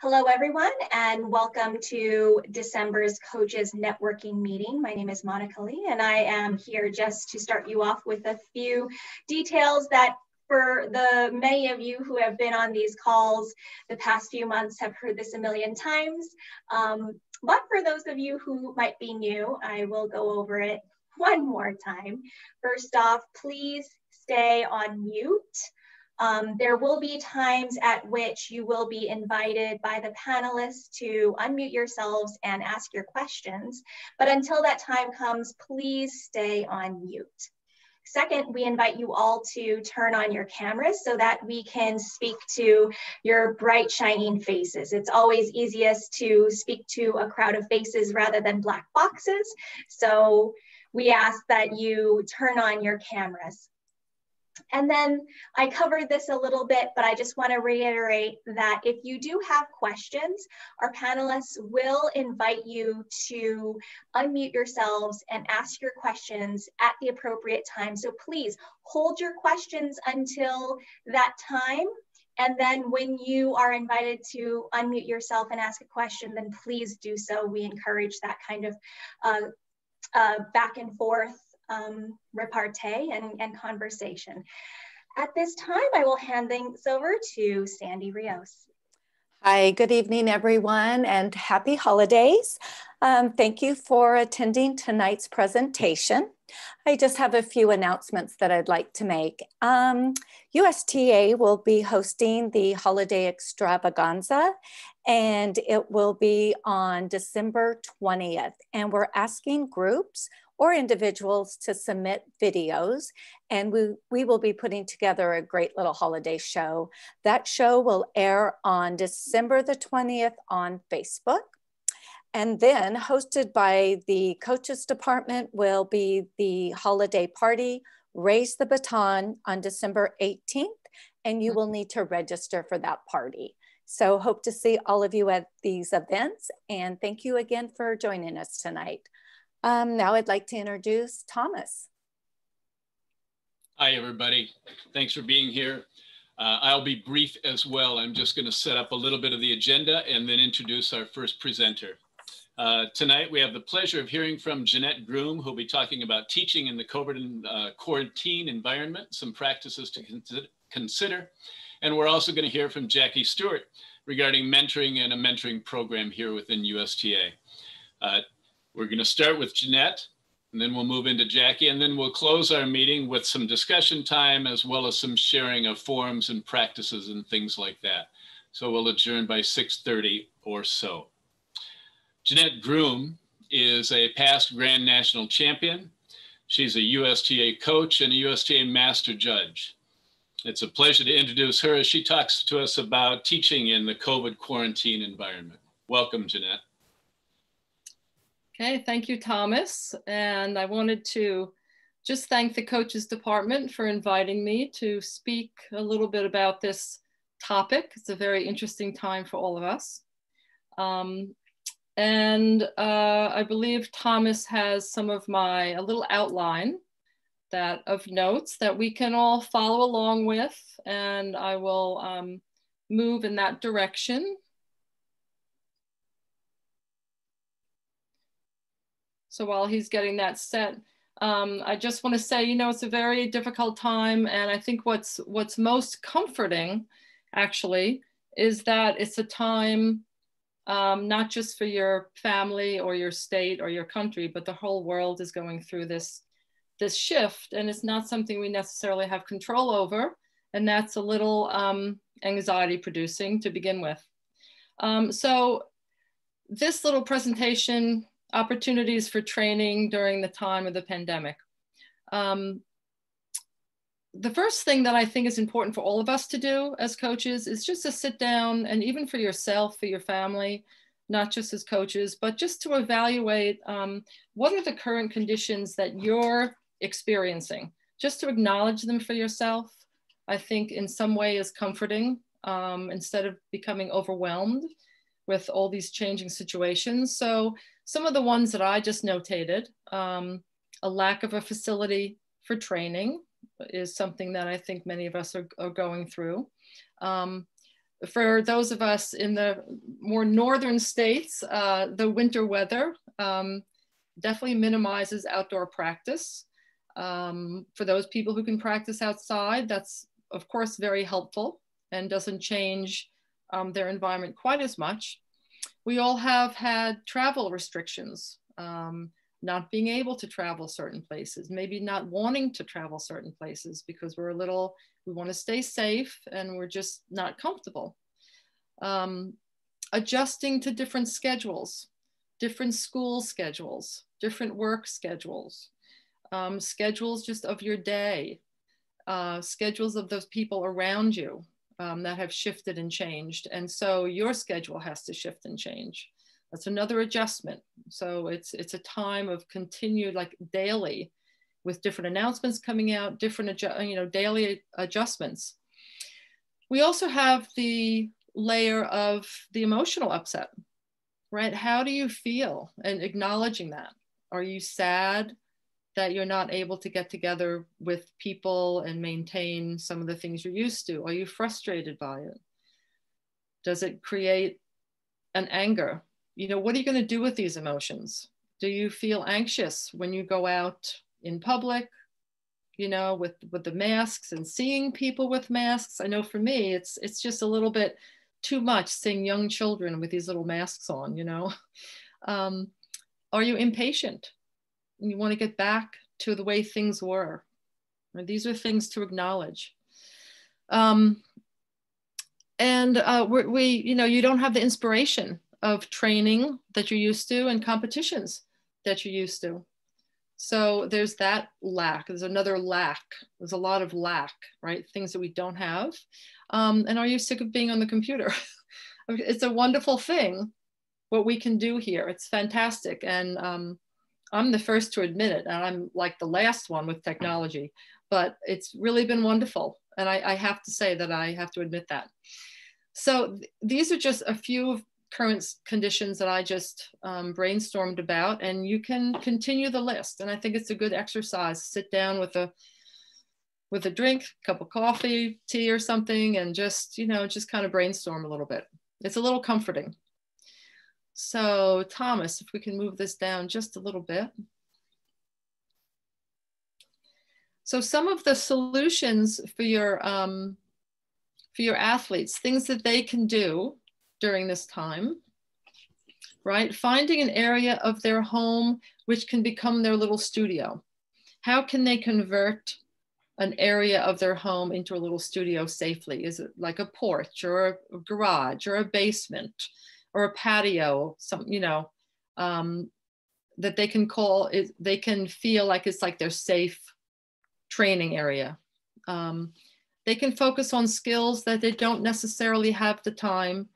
Hello, everyone, and welcome to December's Coaches Networking Meeting. My name is Monica Lee, and I am here just to start you off with a few details that for the many of you who have been on these calls the past few months have heard this a million times. But for those of you who might be new, I will go over it one more time. First off, please stay on mute. There will be times at which you will be invited by the panelists to unmute yourselves and ask your questions. But until that time comes, please stay on mute. Second, we invite you all to turn on your cameras so that we can speak to your bright, shining faces. It's always easiest to speak to a crowd of faces rather than black boxes. So we ask that you turn on your cameras. And then I covered this a little bit, but I just want to reiterate that if you do have questions, our panelists will invite you to unmute yourselves and ask your questions at the appropriate time. So please hold your questions until that time. And then when you are invited to unmute yourself and ask a question, then please do so. We encourage that kind of back and forth repartee and conversation. At this time, I will hand things over to Sandy Rios. Hi, good evening, everyone, and happy holidays. Thank you for attending tonight's presentation. I just have a few announcements that I'd like to make. USTA will be hosting the holiday extravaganza, and it will be on December 20th. And we're asking groups or individuals to submit videos, and we will be putting together a great little holiday show. That show will air on December the 20th on Facebook. And then hosted by the coaches department will be the holiday party, Raise the Baton, on December 18th, and you will need to register for that party. So hope to see all of you at these events, and thank you again for joining us tonight. Now I'd like to introduce Thomas. Hi, everybody. Thanks for being here. I'll be brief as well. I'm just going to set up a little bit of the agenda and then introduce our first presenter. Tonight, we have the pleasure of hearing from Jeanette Groom, who'll be talking about teaching in the COVID quarantine environment, some practices to consider. And we're also going to hear from Jackie Stewart regarding mentoring and a mentoring program here within USTA. We're going to start with Jeanette, and then we'll move into Jackie, and then we'll close our meeting with some discussion time as well as some sharing of forms and practices and things like that. So we'll adjourn by 6:30 or so. Jeanette Groom is a past Grand National Champion. She's a USTA coach and a USTA Master Judge. It's a pleasure to introduce her as she talks to us about teaching in the COVID quarantine environment. Welcome, Jeanette. Okay, thank you, Thomas. And I wanted to just thank the coaches department for inviting me to speak a little bit about this topic. It's a very interesting time for all of us. I believe Thomas has some of a little outline of notes that we can all follow along with, and I will move in that direction. So while he's getting that set, I just want to say, it's a very difficult time. And I think what's most comforting, actually, is that it's a time not just for your family or your state or your country, but the whole world is going through this shift. And it's not something we necessarily have control over. And that's a little anxiety producing to begin with. So this little presentation, opportunities for training during the time of the pandemic. The first thing that I think is important for all of us to do as coaches is just to sit down, and even for yourself, for your family, not just as coaches, but just to evaluate what are the current conditions that you're experiencing. Just to acknowledge them for yourself, I think in some way is comforting instead of becoming overwhelmed with all these changing situations. So some of the ones that I just notated, a lack of a facility for training is something that I think many of us are going through. For those of us in the more northern states, the winter weather definitely minimizes outdoor practice. For those people who can practice outside, that's of course very helpful and doesn't change their environment quite as much. We all have had travel restrictions, not being able to travel certain places, maybe not wanting to travel certain places because we're we want to stay safe and we're just not comfortable. Adjusting to different schedules, different school schedules, different work schedules, schedules just of your day, schedules of those people around you that have shifted and changed. And so your schedule has to shift and change. That's another adjustment. So it's a time of continued, like daily, with different announcements coming out, different daily adjustments. We also have the layer of the emotional upset, right? How do you feel? And acknowledging that. Are you sad that you're not able to get together with people and maintain some of the things you're used to? Are you frustrated by it? Does it create an anger? What are you going to do with these emotions? Do you feel anxious when you go out in public, with the masks and seeing people with masks? I know for me, it's just a little bit too much seeing young children with these little masks on, Are you impatient? And you want to get back to the way things were? These are things to acknowledge. You don't have the inspiration of training that you're used to and competitions that you're used to. So there's that lack. There's another lack. There's a lot of lack, right? Things that we don't have. And are you sick of being on the computer? It's a wonderful thing, what we can do here. It's fantastic. And I'm the first to admit it. And I'm like the last one with technology, but it's really been wonderful. And I have to say that I have to admit that. So these are just a few of current conditions that I just brainstormed about, and you can continue the list. And I think it's a good exercise. Sit down with a drink, cup of coffee, tea or something, and just kind of brainstorm a little bit. It's a little comforting. So Thomas, if we can move this down just a little bit. So some of the solutions for your athletes, things that they can do during this time, right? Finding an area of their home which can become their little studio. How can they convert an area of their home into a little studio safely? Is it like a porch or a garage or a basement or a patio, that they can call it, they can feel like it's like their safe training area. They can focus on skills that they don't necessarily have the time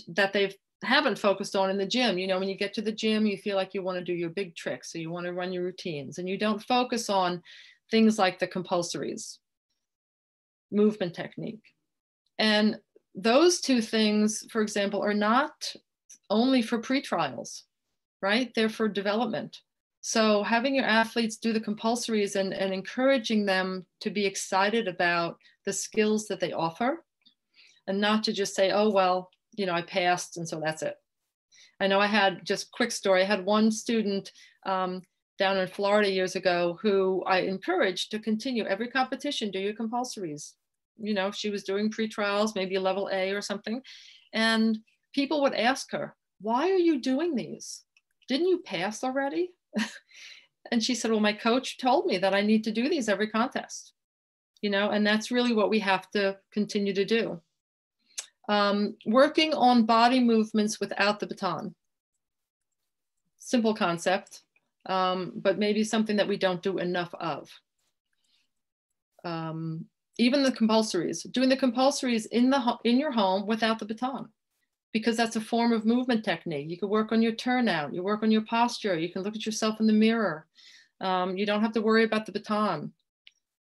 that they haven't focused on in the gym. When you get to the gym, you feel like you want to do your big tricks, so you want to run your routines, and you don't focus on things like the compulsories, movement technique. And those two things, for example, are not only for pre-trials, right? They're for development. So having your athletes do the compulsories and encouraging them to be excited about the skills that they offer, and not to just say, oh, well, I passed and so that's it. I know I had, just quick story, I had one student down in Florida years ago who I encouraged to continue every competition, do your compulsories. She was doing pre-trials, maybe a level A or something. And people would ask her, why are you doing these? Didn't you pass already? And she said, well, my coach told me that I need to do these every contest, and that's really what we have to continue to do. Working on body movements without the baton. Simple concept, but maybe something that we don't do enough of. Even the compulsories, doing the compulsories in your home without the baton, because that's a form of movement technique. You can work on your turnout, you work on your posture, you can look at yourself in the mirror. You don't have to worry about the baton.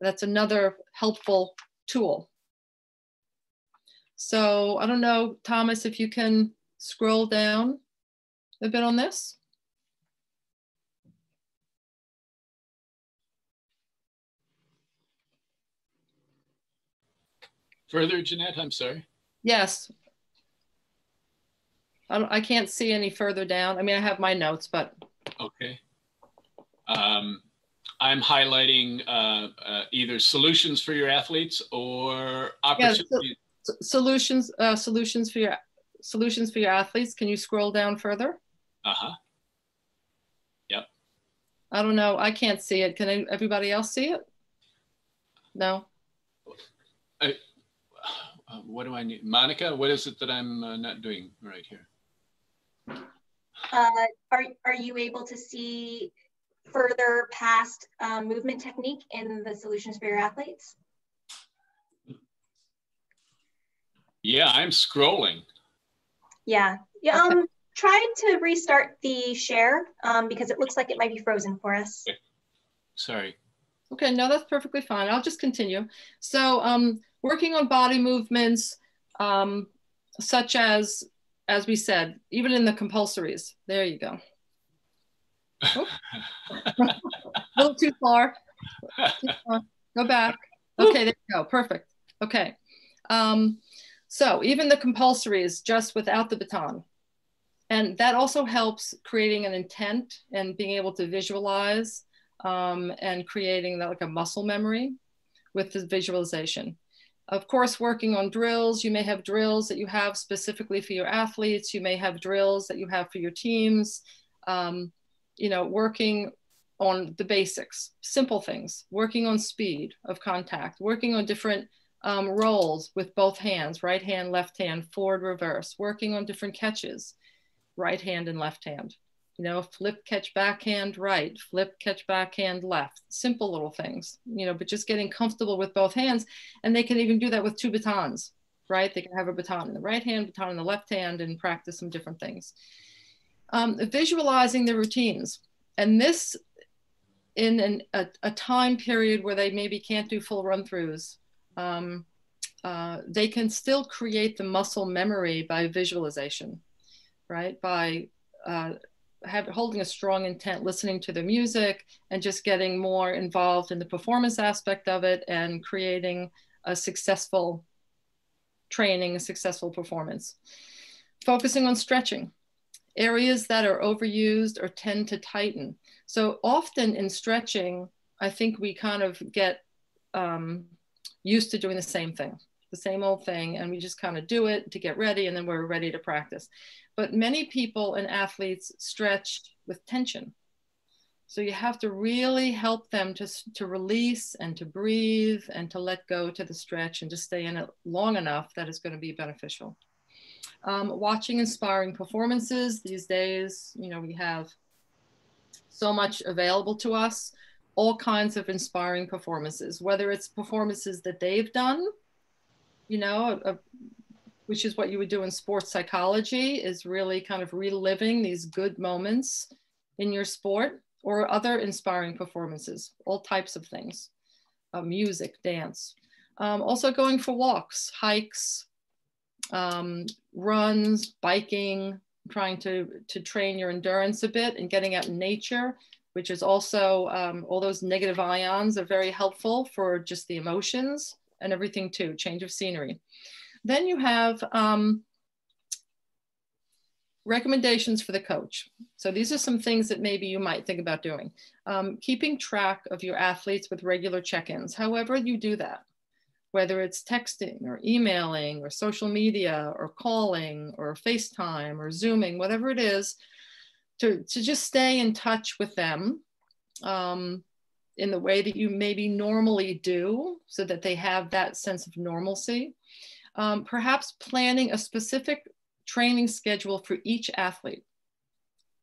That's another helpful tool. So I don't know, Thomas, if you can scroll down a bit on this. Further, Jeanette, I'm sorry. Yes. I can't see any further down. I mean, I have my notes, but. Okay. I'm highlighting either solutions for your athletes or opportunities. Yeah, solutions for your athletes. Can you scroll down further? Yep. I don't know. I can't see it. Can everybody else see it? No. What do I need? Monica, what is it that I'm not doing right here? Are you able to see further past movement technique in the solutions for your athletes? Yeah, I'm scrolling. Yeah. Okay. Try to restart the share because it looks like it might be frozen for us. Okay. Sorry. Okay, no, that's perfectly fine. I'll just continue. So working on body movements, such as we said, even in the compulsories. There you go. Oh. A little too far. Go back. Okay, there you go. Perfect. Okay. So even the compulsories just without the baton. And that also helps creating an intent and being able to visualize and creating that, like a muscle memory with the visualization. Of course, working on drills, you may have drills that you have specifically for your athletes. You may have drills that you have for your teams. You know, working on the basics, simple things, working on speed of contact, working on different rolls with both hands, right hand, left hand, forward, reverse, working on different catches, right hand and left hand. You know, flip, catch, backhand, right, flip, catch, backhand, left. Simple little things, you know, but just getting comfortable with both hands. And they can even do that with two batons, right? They can have a baton in the right hand, baton in the left hand, and practice some different things. Visualizing the routines. And this in a time period where they maybe can't do full run-throughs, they can still create the muscle memory by visualization, right? By holding a strong intent, listening to the music, and just getting more involved in the performance aspect of it and creating a successful training, a successful performance. Focusing on stretching. Areas that are overused or tend to tighten. So often in stretching, I think we kind of get used to doing the same thing, the same old thing, and we just kind of do it to get ready, and then we're ready to practice. But many people and athletes stretch with tension. So you have to really help them to release and to breathe and to let go to the stretch and to stay in it long enough that it's going to be beneficial. Watching inspiring performances these days, you know, we have so much available to us, all kinds of inspiring performances, whether it's performances that they've done, you know, which is what you would do in sports psychology, is really kind of reliving these good moments in your sport, or other inspiring performances, all types of things, music, dance. Also going for walks, hikes, runs, biking, trying to train your endurance a bit, and getting out in nature, which is also, all those negative ions are very helpful for just the emotions and everything too, change of scenery. Then you have recommendations for the coach. So these are some things that maybe you might think about doing. Keeping track of your athletes with regular check-ins, however you do that, whether it's texting or emailing or social media or calling or FaceTime or Zooming, whatever it is, to just stay in touch with them in the way that you maybe normally do, so that they have that sense of normalcy. Perhaps planning a specific training schedule for each athlete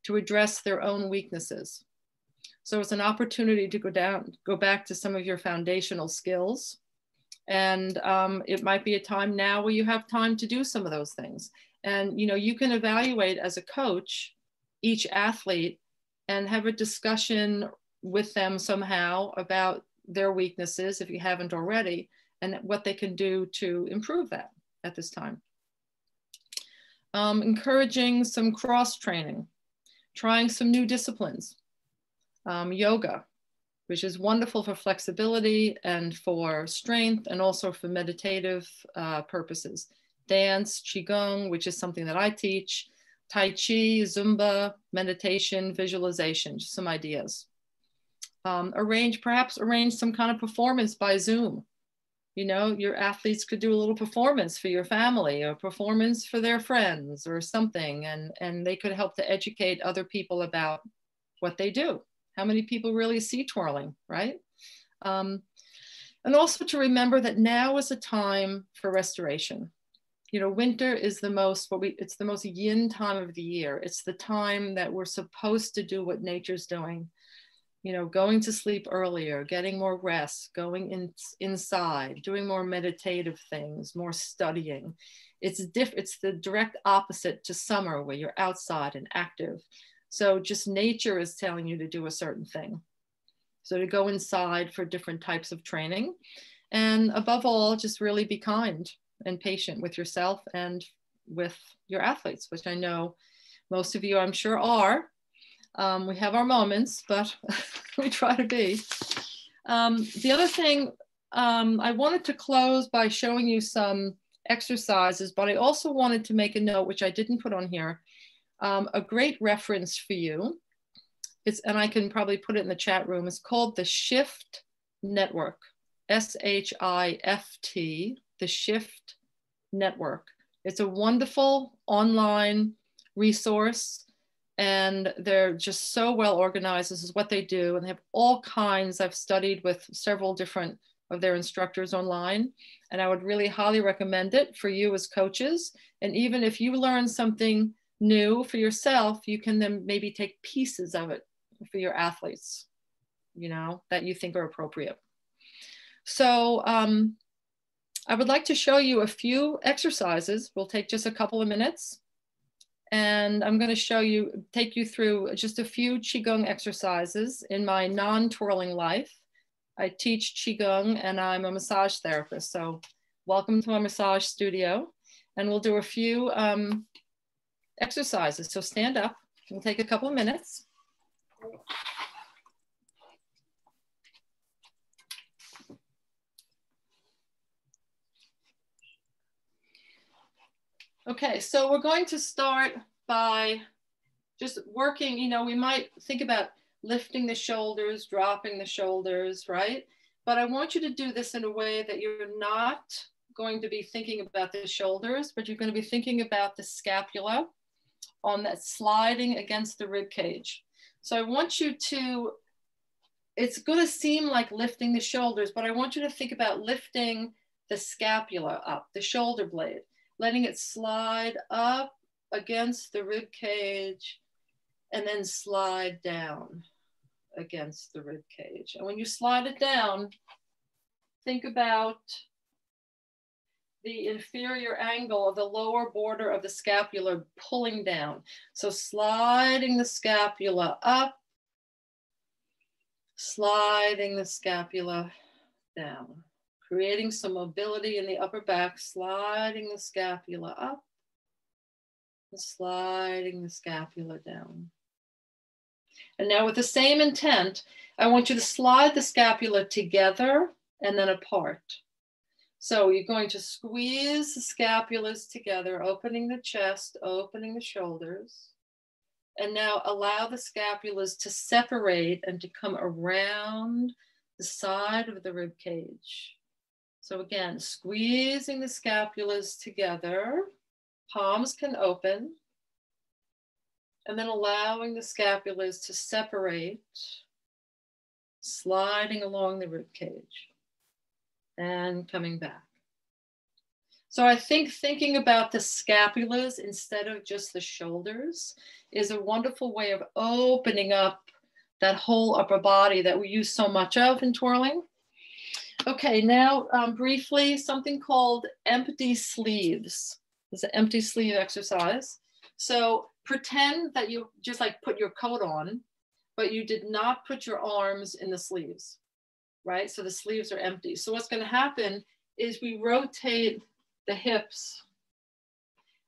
to address their own weaknesses. So it's an opportunity to go back to some of your foundational skills. And it might be a time now where you have time to do some of those things. And, you know, you can evaluate as a coach each athlete and have a discussion with them somehow about their weaknesses, if you haven't already, and what they can do to improve that at this time. Encouraging some cross training, trying some new disciplines, yoga, which is wonderful for flexibility and for strength, and also for meditative purposes. dance, Qigong, which is something that I teach, Tai Chi, Zumba, meditation, visualization, just some ideas. Perhaps arrange some kind of performance by Zoom. You know, your athletes could do a little performance for your family or performance for their friends or something. And they could help to educate other people about what they do. How many people really see twirling, right? And also to remember that now is a time for restoration. You know, winter is it's the most yin time of the year. It's the time that we're supposed to do what nature's doing. You know, going to sleep earlier, getting more rest, going inside, doing more meditative things, more studying. It's the direct opposite to summer where you're outside and active. So just nature is telling you to do a certain thing. So to go inside for different types of training. And above all, just really be kind and patient with yourself and with your athletes, which I know most of you, I'm sure, are. We have our moments, but we try to be. The other thing, I wanted to close by showing you some exercises, but I also wanted to make a note, which I didn't put on here, a great reference for you. And I can probably put it in the chat room. It's called the Shift Network, SHIFT, the Shift Network. It's a wonderful online resource, and they're just so well organized. This is what they do, and they have all kinds. I've studied with several different of their instructors online, and I would really highly recommend it for you as coaches. And even if you learn something new for yourself, you can then maybe take pieces of it for your athletes, you know, that you think are appropriate. So I would like to show you a few exercises. We'll take just a couple of minutes. And I'm going to take you through just a few Qigong exercises in my non-twirling life. I teach Qigong and I'm a massage therapist. So welcome to my massage studio. And we'll do a few exercises. So stand up. We'll take a couple of minutes. Okay, so we're going to start by just working, you know, we might think about lifting the shoulders, dropping the shoulders, right? But I want you to do this in a way that you're not going to be thinking about the shoulders, but you're going to be thinking about the scapula on that sliding against the rib cage. So I want you to, it's going to seem like lifting the shoulders, but I want you to think about lifting the scapula up, the shoulder blade, letting it slide up against the rib cage and then slide down against the rib cage. And when you slide it down, think about the inferior angle of the lower border of the scapula pulling down. So sliding the scapula up, sliding the scapula down, creating some mobility in the upper back, sliding the scapula up, and sliding the scapula down. And now with the same intent, I want you to slide the scapula together and then apart. So you're going to squeeze the scapulas together, opening the chest, opening the shoulders. And now allow the scapulas to separate and to come around the side of the rib cage. So again, squeezing the scapulas together, palms can open, and then allowing the scapulas to separate, sliding along the rib cage and coming back. So I think thinking about the scapulas instead of just the shoulders is a wonderful way of opening up that whole upper body that we use so much of in twirling. Okay, now briefly, something called empty sleeves. It's an empty sleeve exercise. So pretend that you just like put your coat on, but you did not put your arms in the sleeves, right? So the sleeves are empty. So what's going to happen is we rotate the hips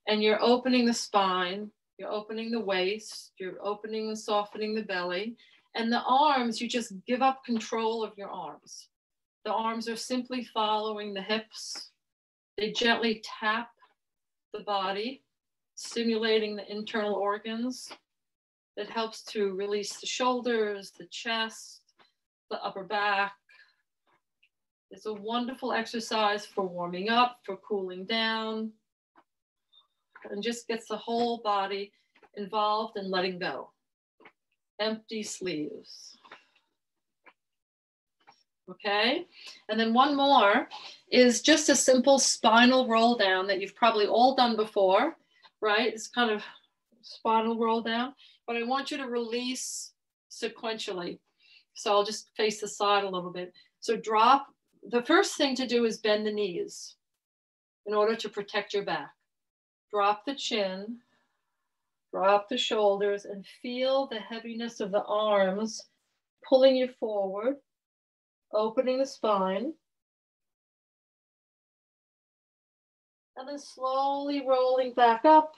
and you're opening the spine, you're opening the waist, you're opening and softening the belly, and the arms, you just give up control of your arms. The arms are simply following the hips. They gently tap the body, stimulating the internal organs. It helps to release the shoulders, the chest, the upper back. It's a wonderful exercise for warming up, for cooling down, and just gets the whole body involved in letting go. Empty sleeves. Okay, and then one more is just a simple spinal roll down that you've probably all done before, right? It's kind of spinal roll down, but I want you to release sequentially. So I'll just face the side a little bit. So drop, the first thing to do is bend the knees in order to protect your back. Drop the chin, drop the shoulders, and feel the heaviness of the arms pulling you forward, opening the spine. And then slowly rolling back up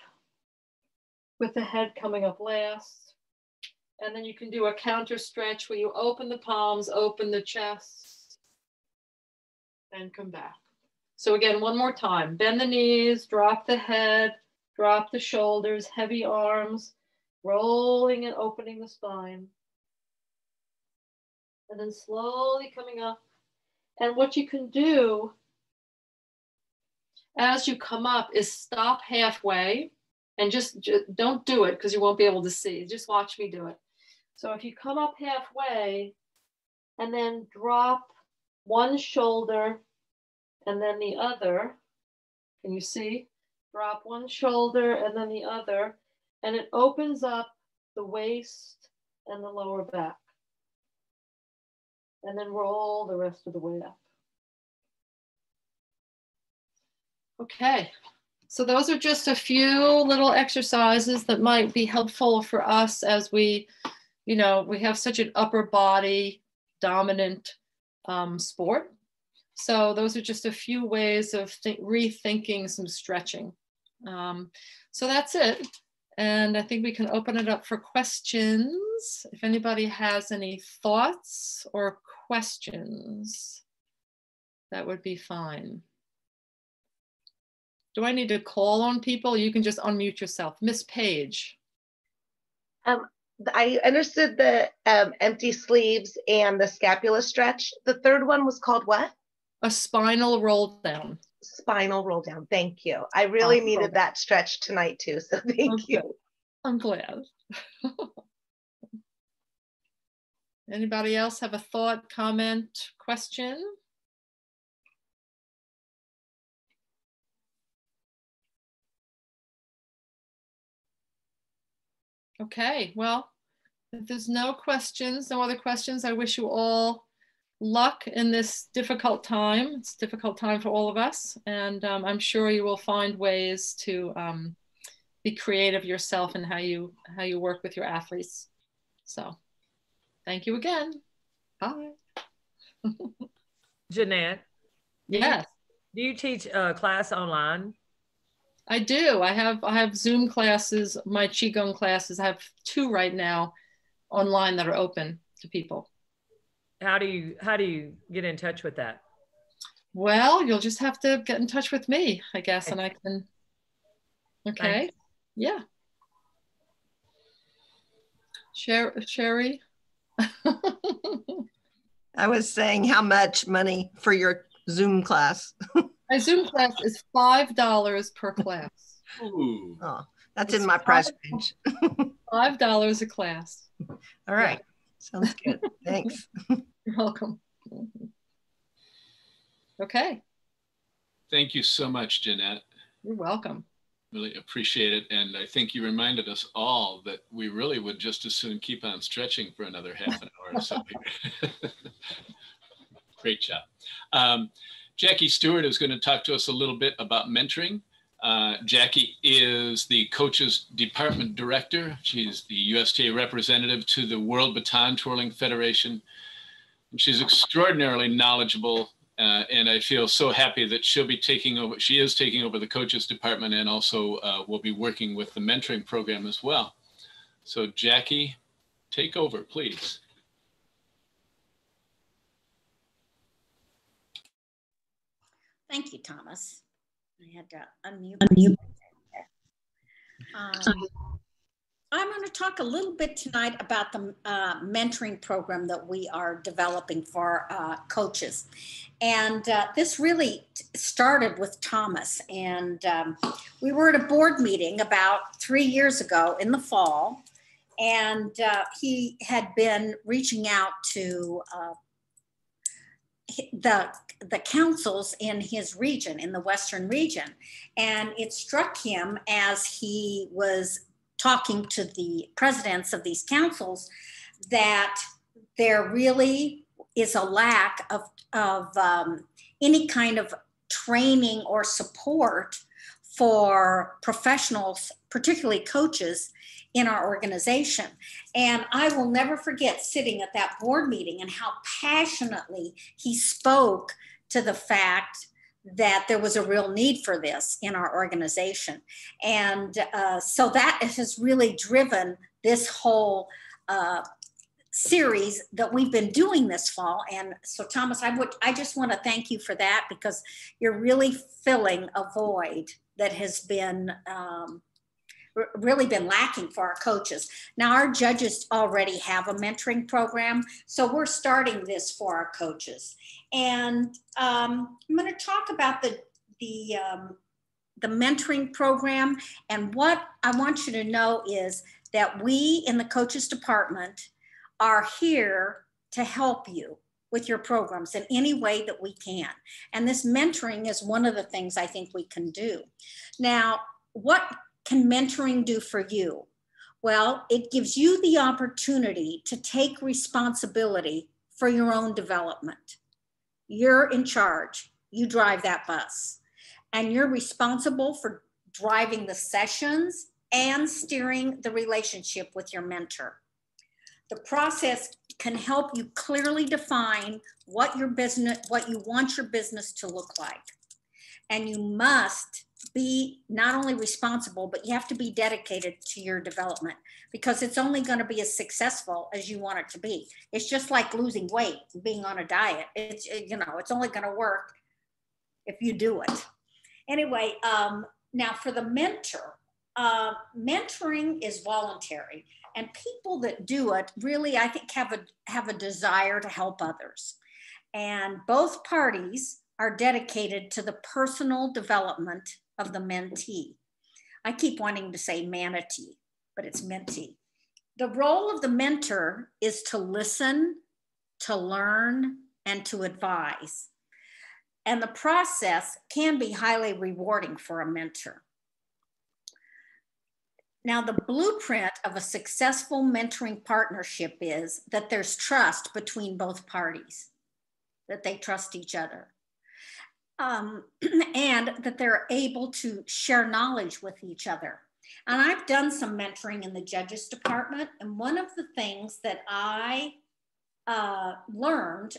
with the head coming up last. And then you can do a counter stretch where you open the palms, open the chest, and come back. So again, one more time. Bend the knees, drop the head, drop the shoulders, heavy arms, rolling and opening the spine. And then slowly coming up. And what you can do as you come up is stop halfway and just don't do it because you won't be able to see. Just watch me do it. So if you come up halfway and then drop one shoulder and then the other, can you see? Drop one shoulder and then the other, and it opens up the waist and the lower back. And then roll the rest of the way up. Okay, so those are just a few little exercises that might be helpful for us as we, you know, we have such an upper body dominant sport. So those are just a few ways of rethinking some stretching. So that's it. And I think we can open it up for questions. If anybody has any thoughts or questions, that would be fine. Do I need to call on people? You can just unmute yourself. Miss Page. I understood the empty sleeves and the scapula stretch. The third one was called what? A spinal roll down. Spinal roll down. Thank you. I really needed that stretch tonight too. So thank you. I'm glad. Anybody else have a thought, comment, question? Okay, well, if there's no questions, no other questions, I wish you all luck in this difficult time. It's a difficult time for all of us, and I'm sure you will find ways to be creative yourself in how you work with your athletes. So, thank you again. Bye. Jeanette. Yes. Do you teach a class online? I do. I have Zoom classes, my Qigong classes. I have 2 right now online that are open to people. How do you get in touch with that? Well, you'll just have to get in touch with me, I guess, and I can. Okay. Thanks. Yeah. Sherry. I was saying how much money for your Zoom class? My Zoom class is $5 per class. Ooh. Oh, that's in my price range. $5 a class. All right. Yeah. Sounds good. Thanks. You're welcome. Okay. Thank you so much, Jeanette. You're welcome. Really appreciate it. And I think you reminded us all that we really would just as soon keep on stretching for another half an hour or so. Great job. Jackie Stewart is going to talk to us a little bit about mentoring. Jackie is the coaches department director. She's the USTA representative to the World Baton Twirling Federation. And she's extraordinarily knowledgeable. And I feel so happy that she'll be taking over. She is taking over the coaches department and also will be working with the mentoring program as well. So Jackie, take over, please. Thank you, Thomas. I had to unmute. I'm going to talk a little bit tonight about the mentoring program that we are developing for coaches. And this really started with Thomas. And we were at a board meeting about 3 years ago in the fall. And he had been reaching out to the councils in his region, in the Western region. And it struck him as he was talking to the presidents of these councils that there really is a lack of any kind of training or support for professionals, particularly coaches, in our organization. And I will never forget sitting at that board meeting and how passionately he spoke to the fact that there was a real need for this in our organization. And so that has really driven this whole series that we've been doing this fall. And so Thomas, I just want to thank you for that, because you're really filling a void that has been really been lacking for our coaches. Now our judges already have a mentoring program, so we're starting this for our coaches. And I'm going to talk about the mentoring program. And what I want you to know is that we in the coaches department are here to help you with your programs in any way that we can. And this mentoring is one of the things I think we can do. Now, what can mentoring do for you? Well, it gives you the opportunity to take responsibility for your own development. You're in charge. You drive that bus. And you're responsible for driving the sessions and steering the relationship with your mentor. The process can help you clearly define what you want your business to look like. And you must be not only responsible, but you have to be dedicated to your development, because it's only going to be as successful as you want it to be. It's just like losing weight, being on a diet. It's only going to work if you do it. Anyway, now for the mentor, mentoring is voluntary, and people that do it really, I think, have a desire to help others. And both parties are dedicated to the personal development of the mentee. I keep wanting to say manatee, but it's mentee. The role of the mentor is to listen, to learn, and to advise. And the process can be highly rewarding for a mentor. Now, the blueprint of a successful mentoring partnership is that there's trust between both parties, that they trust each other. And that they're able to share knowledge with each other. And I've done some mentoring in the judges department. And one of the things that I learned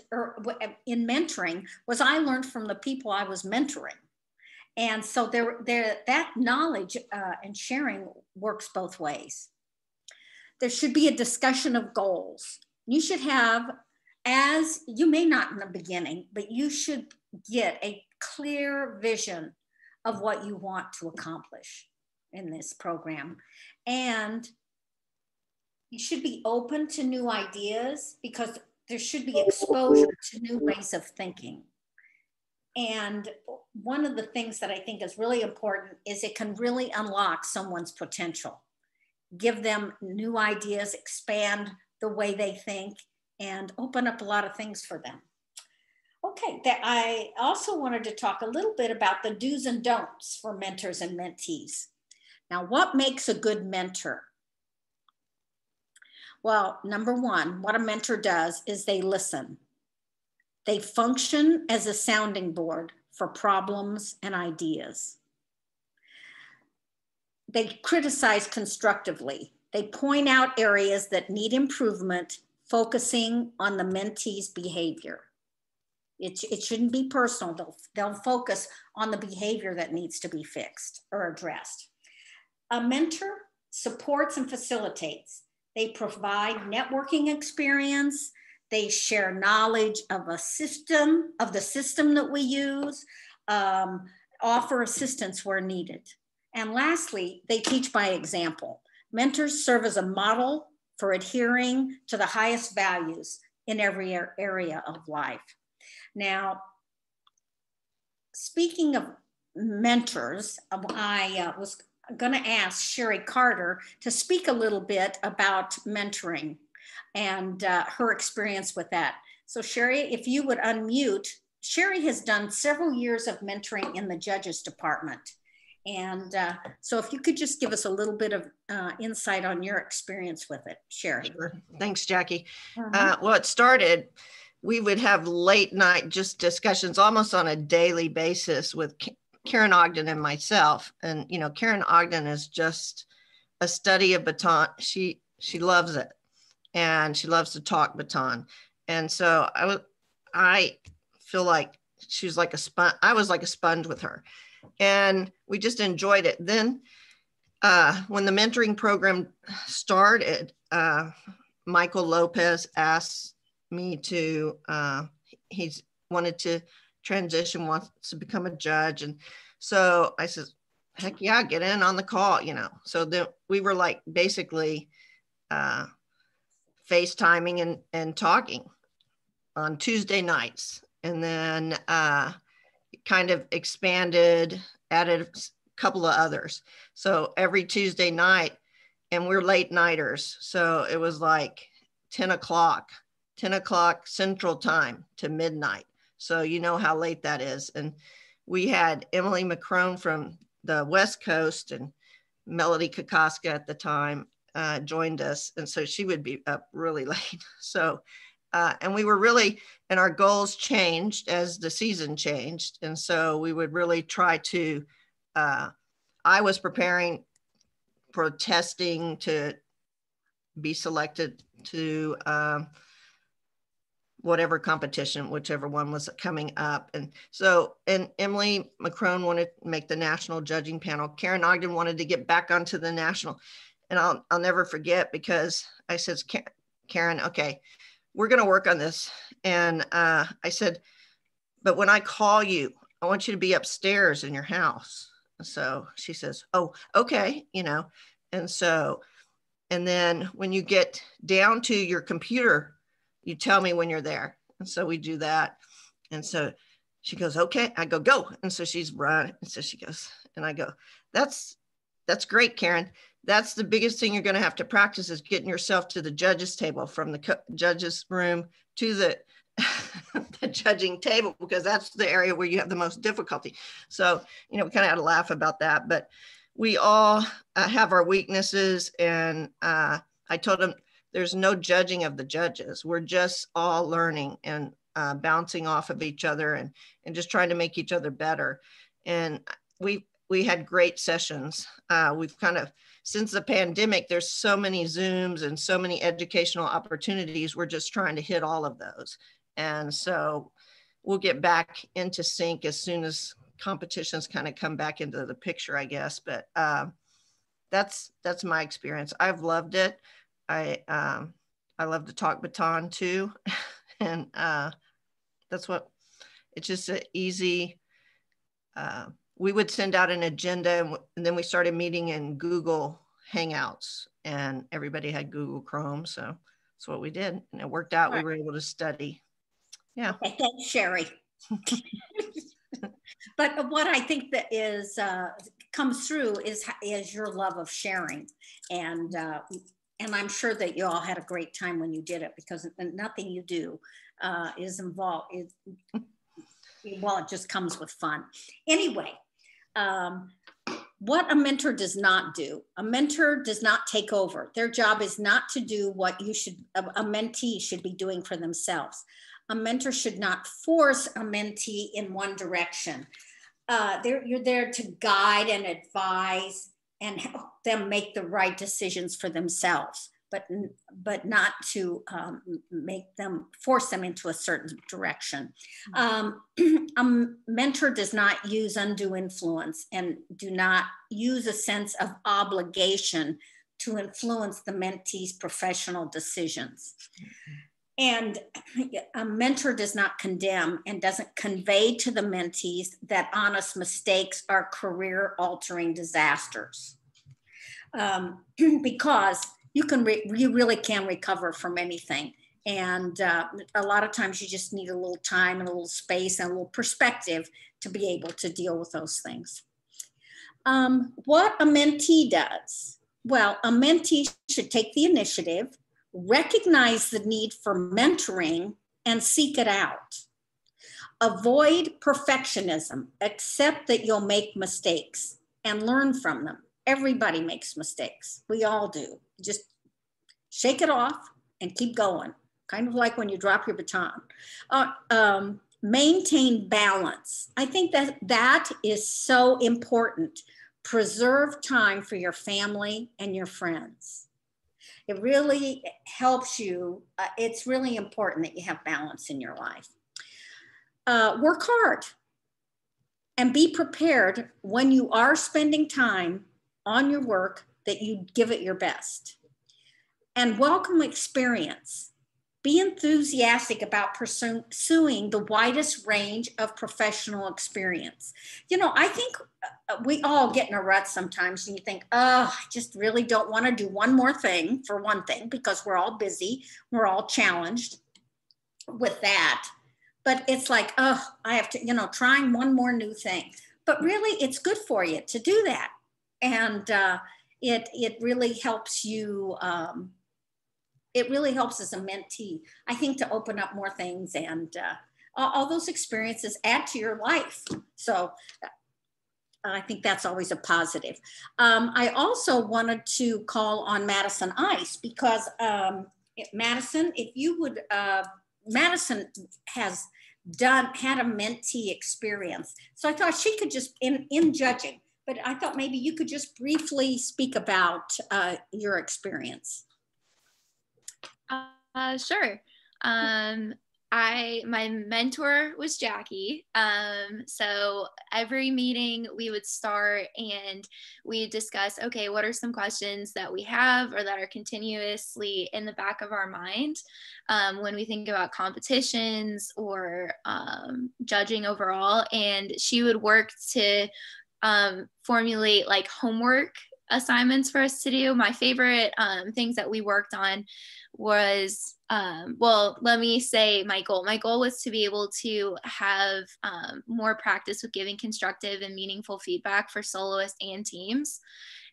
in mentoring was I learned from the people I was mentoring. And so that knowledge and sharing works both ways. There should be a discussion of goals. You should have, as you may not in the beginning, but you should get a clear vision of what you want to accomplish in this program. And you should be open to new ideas, because there should be exposure to new ways of thinking. And one of the things that I think is really important is it can really unlock someone's potential, give them new ideas, expand the way they think, and open up a lot of things for them. Okay, I also wanted to talk a little bit about the do's and don'ts for mentors and mentees. Now, what makes a good mentor? Well, number one, what a mentor does is they listen. They function as a sounding board for problems and ideas. They criticize constructively. They point out areas that need improvement, focusing on the mentee's behavior. It shouldn't be personal. They'll focus on the behavior that needs to be fixed or addressed. A mentor supports and facilitates. They provide networking experience. They share knowledge of the system that we use, offer assistance where needed. And lastly, they teach by example. Mentors serve as a model for adhering to the highest values in every area of life. Now, speaking of mentors, I was going to ask Sherry Carter to speak a little bit about mentoring and her experience with that. So Sherry, if you would unmute. Sherry has done several years of mentoring in the judges department. And so if you could just give us a little bit of insight on your experience with it, Sherry. Sure. Thanks, Jackie. Well, it started, we would have late night just discussions almost on a daily basis with Karen Ogden and myself. And, you know, Karen Ogden is just a study of baton. She loves it. And she loves to talk baton. And so I feel like she was like a sponge. I was like a sponge with her. And we just enjoyed it. Then when the mentoring program started, Michael Lopez asked me to, he's wanted to transition, wants to become a judge. And so I said, heck yeah, get in on the call, you know. So then we were like basically FaceTiming and talking on Tuesday nights. And then kind of expanded, added a couple of others. So every Tuesday night, and we're late nighters. So it was like 10 o'clock Central Time to midnight. So you know how late that is. And we had Emily McCrone from the West Coast and Melody Kokoska at the time joined us. And so she would be up really late. So, and we were really, and our goals changed as the season changed. And so we would really try to, I was preparing for testing to be selected to whatever competition, whichever one was coming up. And so, and Emily McCrone wanted to make the national judging panel. Karen Ogden wanted to get back onto the national. And I'll never forget, because I said, Karen, okay, we're going to work on this. And I said, but when I call you, I want you to be upstairs in your house. So she says, oh, okay, you know. And so, and then when you get down to your computer, you tell me when you're there. And so we do that. And so she goes, okay. I go. And so she's run. And so she goes, and I go, that's great, Karen. That's the biggest thing you're going to have to practice, is getting yourself to the judges table, from the judges room to the, the judging table, because that's the area where you have the most difficulty. So, you know, we kind of had a laugh about that, but we all have our weaknesses. And I told them, there's no judging of the judges. We're just all learning and bouncing off of each other and just trying to make each other better. And we had great sessions. We've kind of, since the pandemic, there's so many Zooms and so many educational opportunities. We're just trying to hit all of those. And so we'll get back into sync as soon as competitions kind of come back into the picture, I guess. But that's my experience. I've loved it. I love to talk baton too. And that's what, it's just an easy, we would send out an agenda, and then we started meeting in Google Hangouts, and everybody had Google Chrome. So that's what we did. And it worked out. Right. We were able to study. Yeah. Okay, thanks, Sherry. But what I think that is comes through is your love of sharing. And I'm sure that you all had a great time when you did it, because nothing you do is involved. Well, it just comes with fun. Anyway, what a mentor does not do. A mentor does not take over. Their job is not to do what a mentee should be doing for themselves. A mentor should not force a mentee in one direction. You're there to guide and advise and help them make the right decisions for themselves, but not to force them into a certain direction. A mentor does not use undue influence and do not use a sense of obligation to influence the mentee's professional decisions. And a mentor does not condemn and doesn't convey to the mentees that honest mistakes are career-altering disasters. Because you really can recover from anything. And a lot of times you just need a little time and a little space and a little perspective to be able to deal with those things. What a mentee does. Well, a mentee should take the initiative, recognize the need for mentoring, and seek it out. Avoid perfectionism, accept that you'll make mistakes and learn from them. Everybody makes mistakes. We all do. Just shake it off and keep going. Kind of like when you drop your baton. Maintain balance. I think that is so important. Preserve time for your family and your friends. It really helps you. It's really important that you have balance in your life. Work hard and be prepared when you are spending time on your work that you give it your best. And welcome experience. Be enthusiastic about pursuing the widest range of professional experience. You know, I think we all get in a rut sometimes and you think, oh, I just really don't want to do one more thing, for one thing, because we're all busy, we're all challenged with that. But it's like, oh, I have to, you know, trying one more new thing. But really, it's good for you to do that. And it really helps you, it really helps as a mentee, I think, to open up more things, and all those experiences add to your life. So I think that's always a positive. I also wanted to call on Madison Ice because Madison, if you would, Madison has had a mentee experience. So I thought she could just, in judging, but I thought maybe you could just briefly speak about your experience. Sure. My mentor was Jackie. So every meeting we would start and we'd discuss, okay, what are some questions that we have or that are continuously in the back of our mind when we think about competitions or judging overall. And she would work to formulate like homework assignments for us to do. My favorite things that we worked on was, well, let me say my goal. My goal was to be able to have more practice with giving constructive and meaningful feedback for soloists and teams.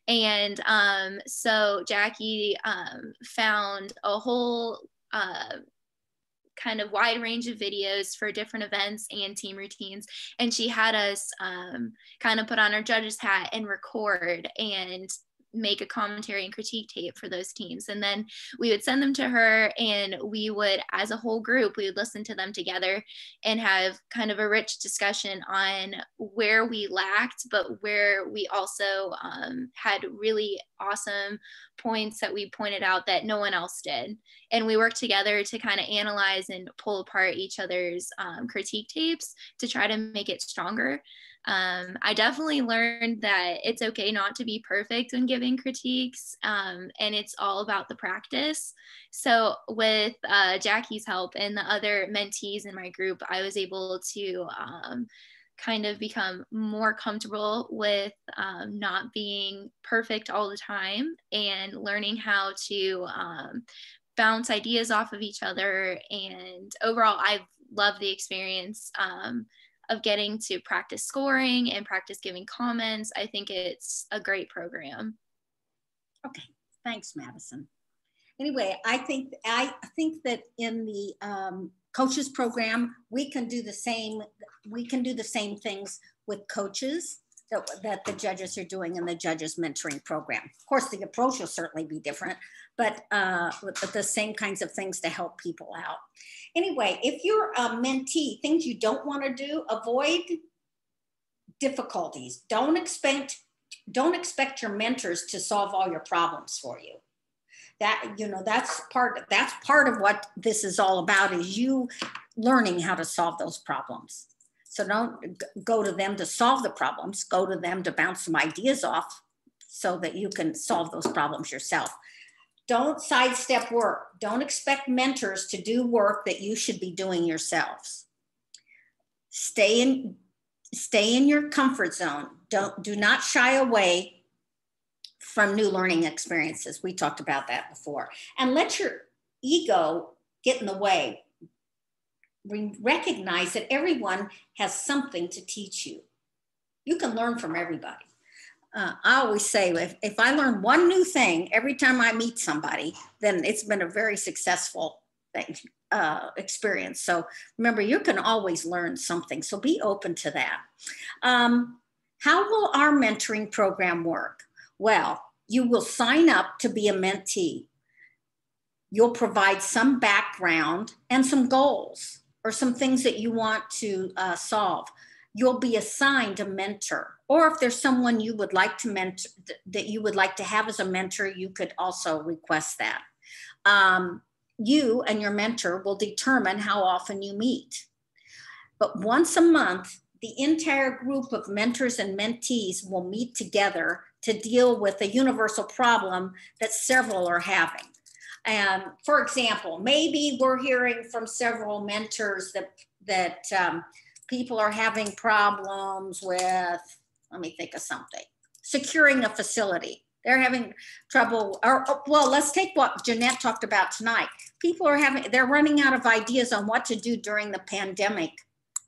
And so Jackie found a whole kind of wide range of videos for different events and team routines. And she had us kind of put on our judge's hat and record and make a commentary and critique tape for those teams. And then we would send them to her, and we would, as a whole group, we would listen to them together and have kind of a rich discussion on where we lacked, but where we also had really awesome points that we pointed out that no one else did. And we worked together to kind of analyze and pull apart each other's critique tapes to try to make it stronger. I definitely learned that it's okay not to be perfect when giving critiques, and it's all about the practice. So with Jackie's help and the other mentees in my group, I was able to kind of become more comfortable with not being perfect all the time and learning how to bounce ideas off of each other. And overall, I've loved the experience of getting to practice scoring and practice giving comments. I think it's a great program. Okay, thanks, Madison. Anyway, I think that in the coaches program, we can do the same. We can do the same things with coaches that the judges are doing in the judges mentoring program. Of course, the approach will certainly be different, but with the same kinds of things to help people out. Anyway, if you're a mentee, things you don't want to do, avoid difficulties. Don't expect your mentors to solve all your problems for you. That, you know, that's part of what this is all about, is you learning how to solve those problems. So don't go to them to solve the problems, go to them to bounce some ideas off so that you can solve those problems yourself. Don't sidestep work. Don't expect mentors to do work that you should be doing yourselves. Stay in your comfort zone. Do not shy away from new learning experiences. We talked about that before. And let your ego get in the way. Recognize that everyone has something to teach you. You can learn from everybody. I always say, if I learn one new thing every time I meet somebody, then it's been a very successful thing, experience. So remember, you can always learn something. So be open to that. How will our mentoring program work? Well, you will sign up to be a mentee. You'll provide some background and some goals or some things that you want to solve. You'll be assigned a mentor, or if there's someone you would like to mentor, that you would like to have as a mentor, you could also request that. You and your mentor will determine how often you meet. But once a month, the entire group of mentors and mentees will meet together to deal with a universal problem that several are having. For example, maybe we're hearing from several mentors that people are having problems with, let me think of something, securing a facility. They're having trouble, well, let's take what Jeanette talked about tonight. People are they're running out of ideas on what to do during the pandemic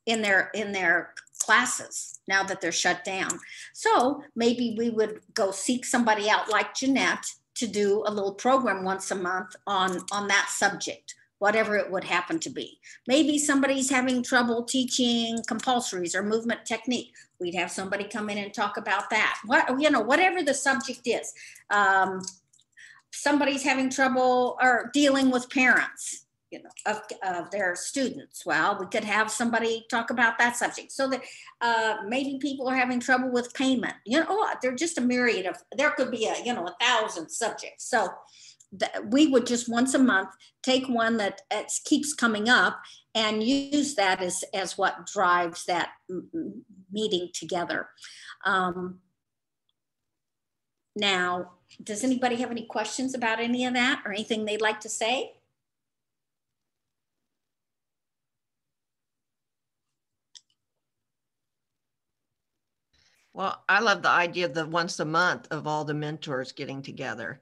in their classes now that they're shut down. So maybe we would go seek somebody out like Jeanette to do a little program once a month on that subject, whatever it would happen to be. Maybe somebody's having trouble teaching compulsories or movement technique. We'd have somebody come in and talk about that. Whatever the subject is. Somebody's having trouble or dealing with parents, of their students. Well, we could have somebody talk about that subject. So that maybe people are having trouble with payment. They're just a myriad of, there could be 1,000 subjects. So we would just once a month take one that keeps coming up and use that as what drives that meeting together. Now, does anybody have any questions about any of that or anything they'd like to say? Well, I love the idea of the once a month of all the mentors getting together.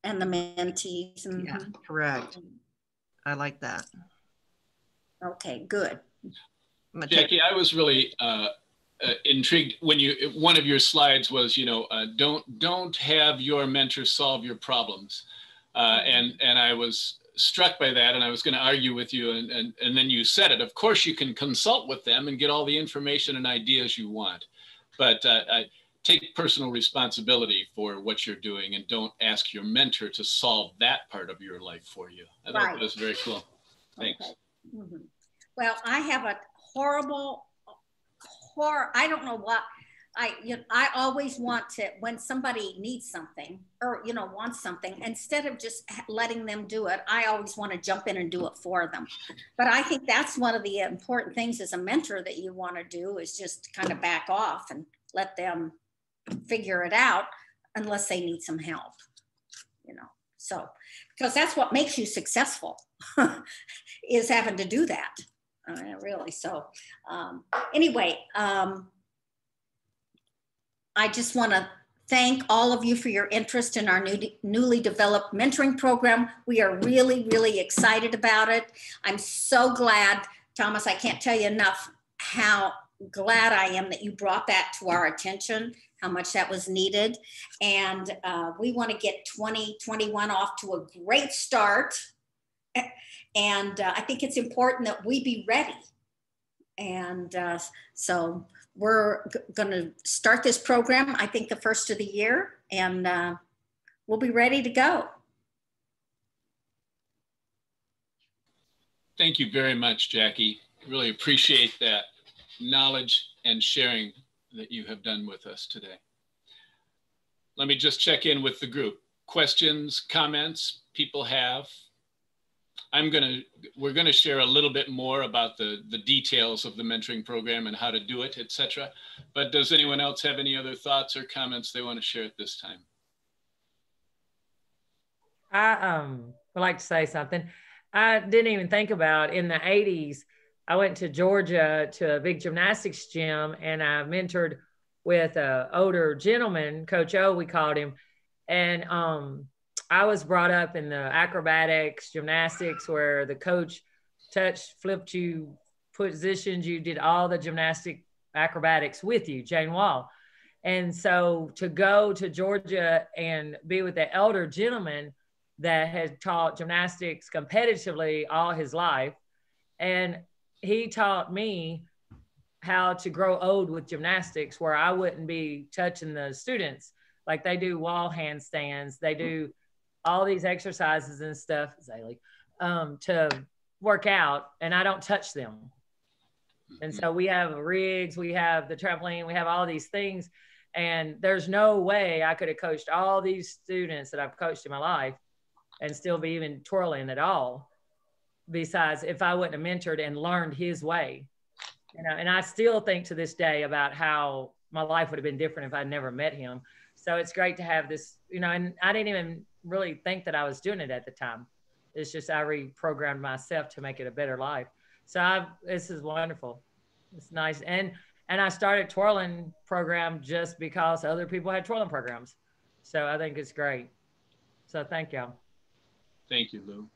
And the mentees. Mm-hmm. Yeah, correct. I like that. Okay, good. Jackie, I was really intrigued when one of your slides was, don't have your mentor solve your problems. And I was struck by that, and I was going to argue with you, and then you said it. Of course, you can consult with them and get all the information and ideas you want, but take personal responsibility for what you're doing and don't ask your mentor to solve that part of your life for you. I thought that was very cool. Thanks. Okay. Mm-hmm. Well, I have a horrible, I don't know what, I always want to, when somebody needs something or, wants something, instead of just letting them do it, I always want to jump in and do it for them. But I think that's one of the important things as a mentor that you want to do is just kind of back off and let them figure it out unless they need some help, so, because that's what makes you successful is having to do that. Really. So anyway, I just want to thank all of you for your interest in our newly developed mentoring program. We are really, really excited about it. I'm so glad, Thomas, I can't tell you enough how glad I am that you brought that to our attention, how much that was needed. And we want to get 2021 off to a great start. And I think it's important that we be ready. And so we're going to start this program, I think the first of the year, and we'll be ready to go. Thank you very much, Jackie. Really appreciate that knowledge and sharing that you have done with us today. Let me just check in with the group. Questions, comments people have? We're gonna share a little bit more about the details of the mentoring program and how to do it, etc. But does anyone else have any other thoughts or comments they want to share at this time? I would like to say something. I didn't even think about in the 80s. I went to Georgia to a big gymnastics gym, and I mentored with an older gentleman, Coach O, we called him. And I was brought up in the acrobatics, gymnastics, where the coach touched, flipped you, positioned you, did all the gymnastic acrobatics with you, Jane Wall. And so to go to Georgia and be with the elder gentleman that had taught gymnastics competitively all his life, and he taught me how to grow old with gymnastics, where I wouldn't be touching the students. Like they do wall handstands, they do all these exercises and stuff, to work out, and I don't touch them. And so we have rigs, we have the trampoline, we have all these things. And there's no way I could have coached all these students that I've coached in my life and still be even twirling at all, besides if I wouldn't have mentored and learned his way. You know, and I still think to this day about how my life would have been different if I'd never met him. So it's great to have this, you know, and I didn't even really think that I was doing it at the time. It's just I reprogrammed myself to make it a better life. So this is wonderful. It's nice. And I started twirling program just because other people had twirling programs. So I think it's great. So thank y'all. Thank you, Lou.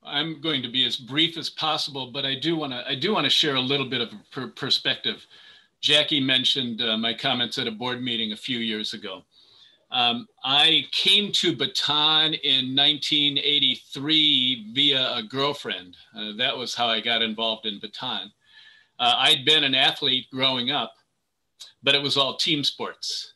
I'm going to be as brief as possible, but I do want to share a little bit of perspective. Jackie mentioned my comments at a board meeting a few years ago. I came to Baton in 1983 via a girlfriend. That was how I got involved in Baton. I'd been an athlete growing up, but it was all team sports.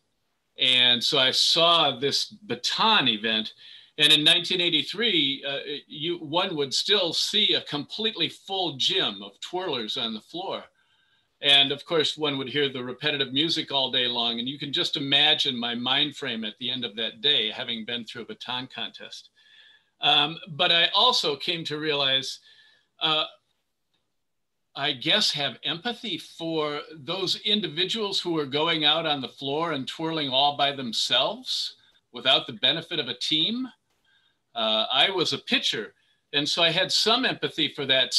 And so I saw this Baton event. And in 1983, one would still see a completely full gym of twirlers on the floor. And of course, one would hear the repetitive music all day long. And you can just imagine my mind frame at the end of that day, having been through a baton contest. But I also came to realize, I guess, have empathy for those individuals who are going out on the floor and twirling all by themselves without the benefit of a team. I was a pitcher, and so I had some empathy for that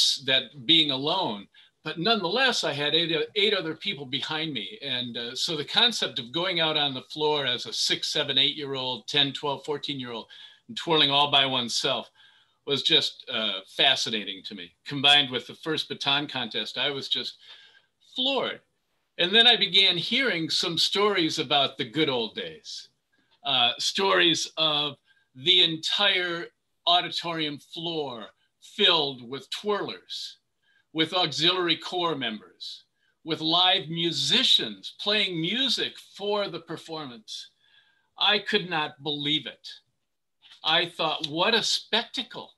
being alone. But nonetheless, I had eight other people behind me. And so the concept of going out on the floor as a 6, 7, 8-year-old, 10, 12, 14-year-old, and twirling all by oneself was just fascinating to me. Combined with the first baton contest, I was just floored. And then I began hearing some stories about the good old days, stories of the entire auditorium floor filled with twirlers, with auxiliary corps members, with live musicians playing music for the performance. I could not believe it. I thought, what a spectacle.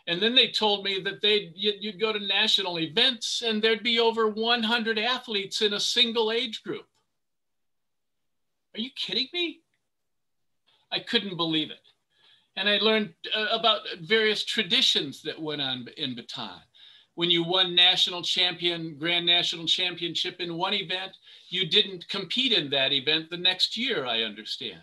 And then they told me that you'd go to national events and there'd be over 100 athletes in a single age group. Are you kidding me? I couldn't believe it. And I learned about various traditions that went on in Baton. When you won grand national championship in one event, you didn't compete in that event the next year, I understand.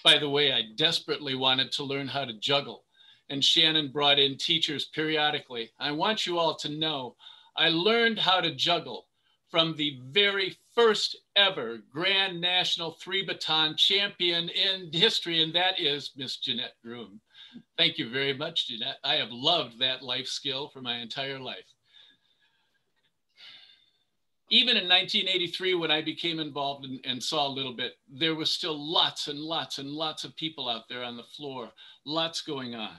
By the way, I desperately wanted to learn how to juggle, and Shannon brought in teachers periodically. I want you all to know, I learned how to juggle from the very first ever Grand National 3-baton champion in history, and that is Miss Jeanette Groom. Thank you very much, Jeanette. I have loved that life skill for my entire life. Even in 1983, when I became involved and saw a little bit, there was still lots and lots and lots of people out there on the floor, lots going on.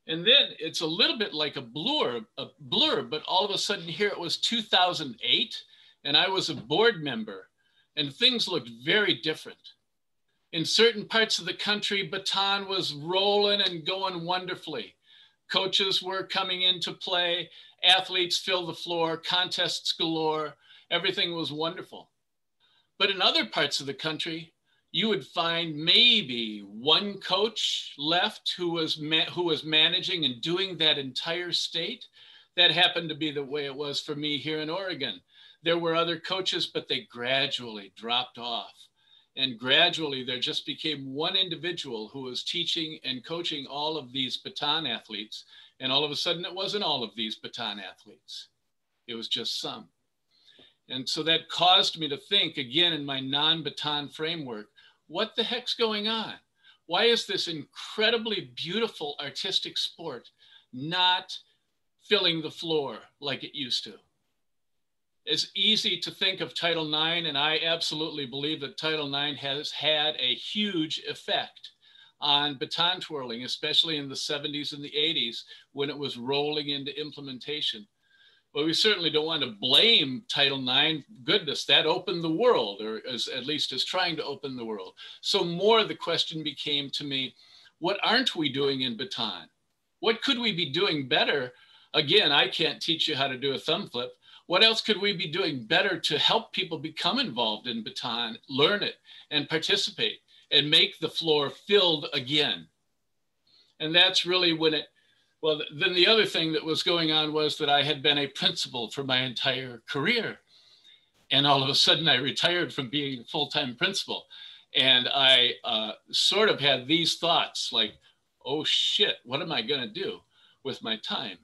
And then it's a little bit like a blur, but all of a sudden here it was 2008, and I was a board member, and things looked very different. In certain parts of the country, Baton was rolling and going wonderfully. Coaches were coming into play, athletes filled the floor, contests galore, everything was wonderful. But in other parts of the country, you would find maybe one coach left who was managing and doing that entire state. That happened to be the way it was for me here in Oregon. There were other coaches, but they gradually dropped off. And gradually there just became one individual who was teaching and coaching all of these baton athletes. And all of a sudden it wasn't all of these baton athletes. It was just some. And so that caused me to think again in my non-baton framework, what the heck's going on? Why is this incredibly beautiful artistic sport not filling the floor like it used to? It's easy to think of Title IX, and I absolutely believe that Title IX has had a huge effect on baton twirling, especially in the 70s and the 80s when it was rolling into implementation. But we certainly don't want to blame Title IX. Goodness, that opened the world, or at least is trying to open the world. So more the question became to me, what aren't we doing in baton? What could we be doing better? Again, I can't teach you how to do a thumb flip. What else could we be doing better to help people become involved in baton, learn it and participate and make the floor filled again? And that's really when it, well, then the other thing that was going on was that I had been a principal for my entire career. And all of a sudden I retired from being a full-time principal. And I sort of had these thoughts like, oh shit, what am I gonna do with my time?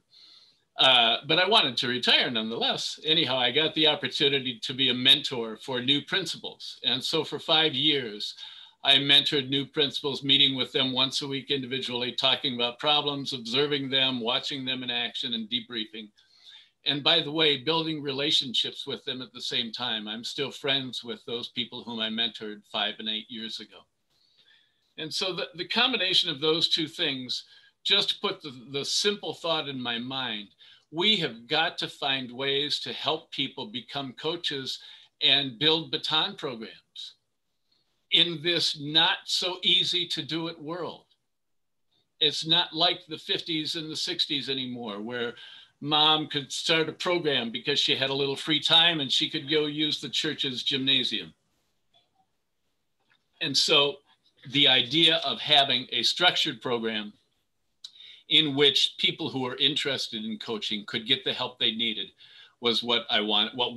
But I wanted to retire nonetheless. Anyhow, I got the opportunity to be a mentor for new principals. And so for 5 years, I mentored new principals, meeting with them once a week individually, talking about problems, observing them, watching them in action and debriefing. And by the way, building relationships with them at the same time. I'm still friends with those people whom I mentored 5 and 8 years ago. And so the combination of those two things just put the simple thought in my mind. We have got to find ways to help people become coaches and build baton programs in this not so easy to do it world. It's not like the 50s and the 60s anymore, where mom could start a program because she had a little free time and she could go use the church's gymnasium. And so the idea of having a structured program in which people who are interested in coaching could get the help they needed was what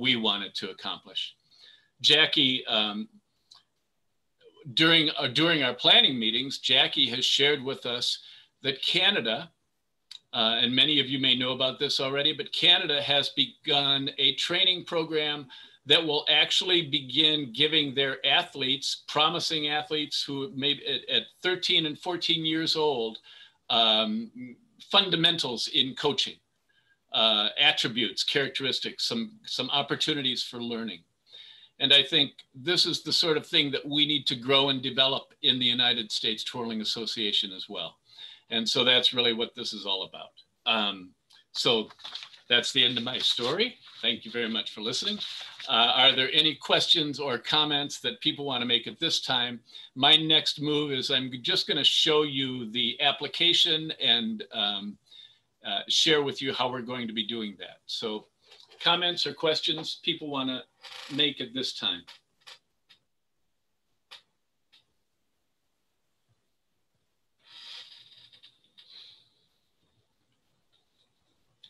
we wanted to accomplish. Jackie, during our planning meetings, Jackie has shared with us that Canada, and many of you may know about this already, but Canada has begun a training program that will actually begin giving their athletes, promising athletes who maybe at 13 and 14 years old, fundamentals in coaching, attributes, characteristics, some opportunities for learning. And I think this is the sort of thing that we need to grow and develop in the United States Twirling Association as well. And so that's really what this is all about. So that's the end of my story. Thank you very much for listening. Are there any questions or comments that people want to make at this time? My next move is I'm just going to show you the application and share with you how we're going to be doing that. So comments or questions people want to make at this time?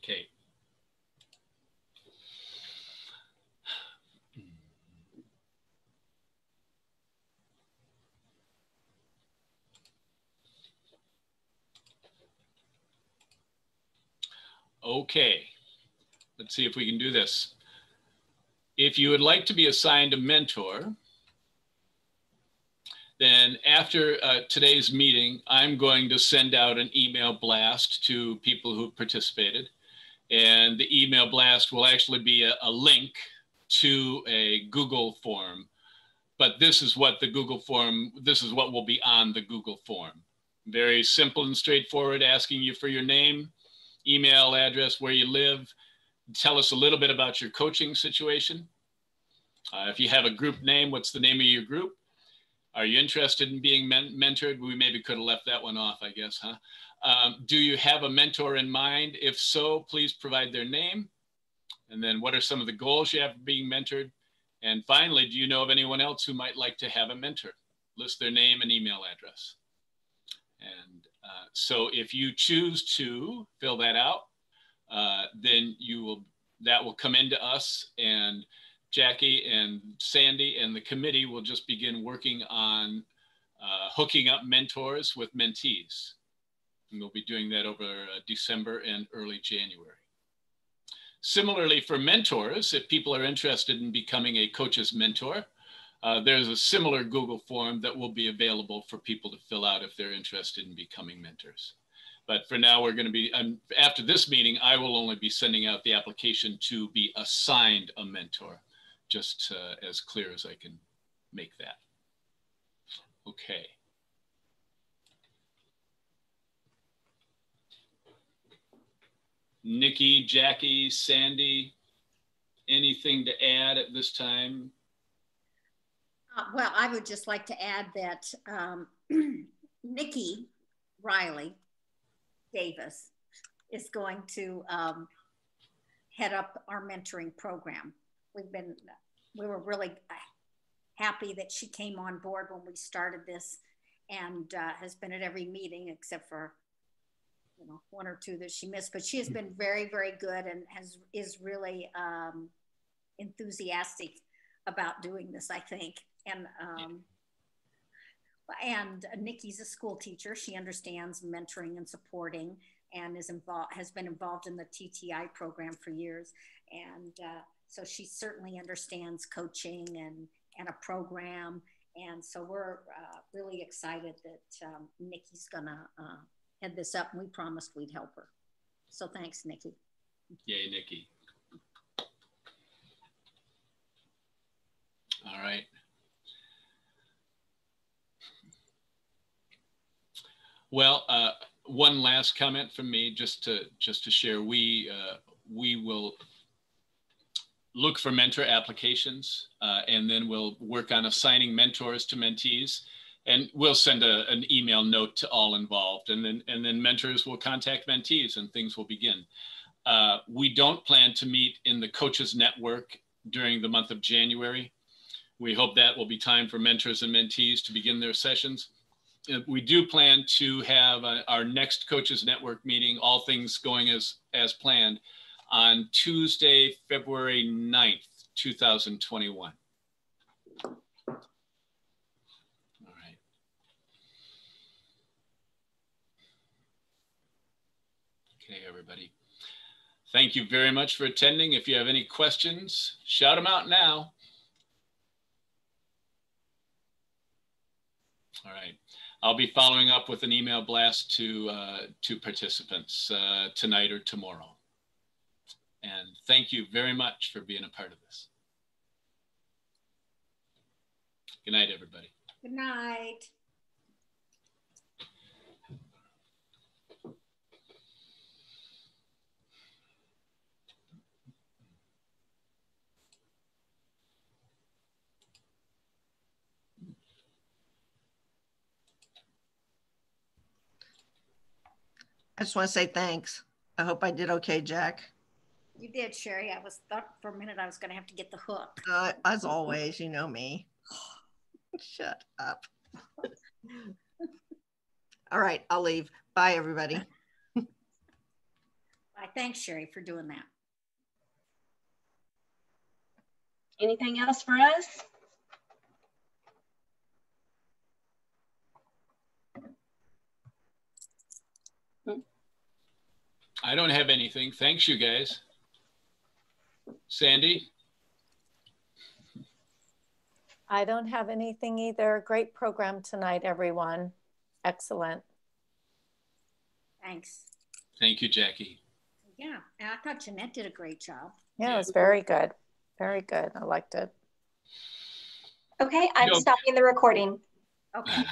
Okay. Okay, let's see if we can do this. If you would like to be assigned a mentor, then after today's meeting, I'm going to send out an email blast to people who participated. And the email blast will actually be a link to a Google form. But this is what the Google form, this is what will be on the Google form. Very simple and straightforward, asking you for your name, email address, where you live. Tell us a little bit about your coaching situation. If you have a group name, what's the name of your group? Are you interested in being mentored? We maybe could have left that one off, I guess, huh? Do you have a mentor in mind? If so, please provide their name. And then what are some of the goals you have for being mentored? And finally, do you know of anyone else who might like to have a mentor? List their name and email address. And so if you choose to fill that out, then that will come into us, and Jackie and Sandy and the committee will just begin working on hooking up mentors with mentees. And we'll be doing that over December and early January. Similarly, for mentors, if people are interested in becoming a coach's mentor, there's a similar Google form that will be available for people to fill out if they're interested in becoming mentors. But for now, we're going to be, after this meeting, I will only be sending out the application to be assigned a mentor, just as clear as I can make that. Okay. Nikki, Jackie, Sandy, anything to add at this time? Well, I would just like to add that Nikki Riley Davis is going to head up our mentoring program. We were really happy that she came on board when we started this, and has been at every meeting except for one or two that she missed. But she has been very, very good, and is really enthusiastic about doing this, I think. And Nikki's a school teacher. She understands mentoring and supporting, and has been involved in the TTI program for years. And so she certainly understands coaching and a program. And so we're really excited that Nikki's gonna head this up, and we promised we'd help her. So thanks, Nikki. Yay, Nikki. All right. Well, one last comment from me, just to share. We will look for mentor applications, and then we'll work on assigning mentors to mentees, and we'll send an email note to all involved, and then mentors will contact mentees, and things will begin. We don't plan to meet in the Coaches Network during the month of January. We hope that will be time for mentors and mentees to begin their sessions. We do plan to have our next Coaches Network meeting, all things going as planned, on Tuesday, February 9th, 2021. All right. Okay, everybody. Thank you very much for attending. If you have any questions, shout them out now. All right. I'll be following up with an email blast to participants tonight or tomorrow. And thank you very much for being a part of this. Good night, everybody. Good night. I just want to say thanks. I hope I did okay, Jack. You did, Sherry. I thought for a minute I was going to have to get the hook. As always, you know me. Shut up. All right, I'll leave. Bye, everybody. Bye. Thanks, Sherry, for doing that. Anything else for us? I don't have anything. Thanks, you guys. Sandy? I don't have anything either. Great program tonight, everyone. Excellent. Thanks. Thank you, Jackie. Yeah, and I thought Jeanette did a great job. Yeah, it was very good. Very good. I liked it. Okay, I'm stopping the recording. Okay.